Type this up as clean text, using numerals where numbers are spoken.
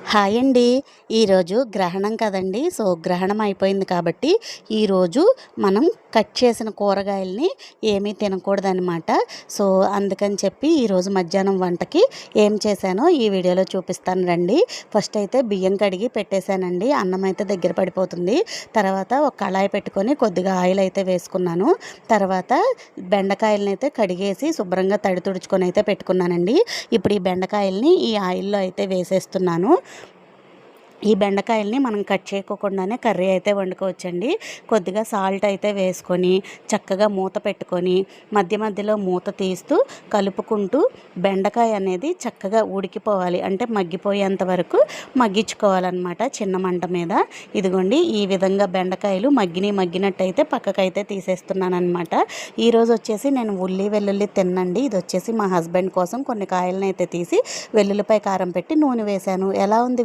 Hi అండి. ఈరోజు గ్రహణం కదండీ! సో, గ్రహణం అయిపోయింది కాబట్టి, ఈరోజు మనం కట్ చేసిన కూరగాయలని ఏమీ తినకూడదనమాట. సో, అందుకని చెప్పి ఈరోజు మధ్యాహ్నం వంటకి ఏం చేశానో ఈ వీడియోలో చూపిస్తాను రండి. ఫస్ట్ అయితే బియ్యం కడిగి పెట్టేశానండి. అన్నం అయితే దగ్గర పడిపోతుంది. తర్వాత ఒక కళాయి పెట్టుకొని కొద్దిగా ఆయిల్ అయితే వేసుకున్నాను. తర్వాత బెండకాయలని అయితే కడిగేసి శుభ్రంగా తడి తుడుచుకొని అయితే పెట్టుకున్నానండి. ఇప్పుడు ఈ బెండకాయలని ఈ ఆయిల్‌లో అయితే వేసేస్తున్నాను. ఈ బెండకాయల్ని మనం కట్ చేయకోకుండానే కర్రీ అయితే వండుకోవచ్చండి. కొద్దిగా సాల్ట్ అయితే వేసుకొని చక్కగా మూత పెట్టుకొని మధ్య మధ్యలో మూత తీస్తూ కలుపుకుంటూ బెండకాయ అనేది చక్కగా ఉడికిపోవాలి. అంటే మగ్గిపోయేంత వరకు మగ్గించుకోవాలన్నమాట చిన్న మంట మీద. ఇదిగోండి ఈ విధంగా బెండకాయలు మగ్గినట్టయితే పక్కకైతే తీసేస్తున్నానన్నమాట. ఈరోజు వచ్చేసి నేను వెల్లుల్లి తిన్నండి. ఇది వచ్చేసి మా హస్బెండ్ కోసం కొన్ని కాయలను అయితే తీసి వెల్లుల్లిపాయ కారం పెట్టి నూనె వేశాను. ఎలా ఉంది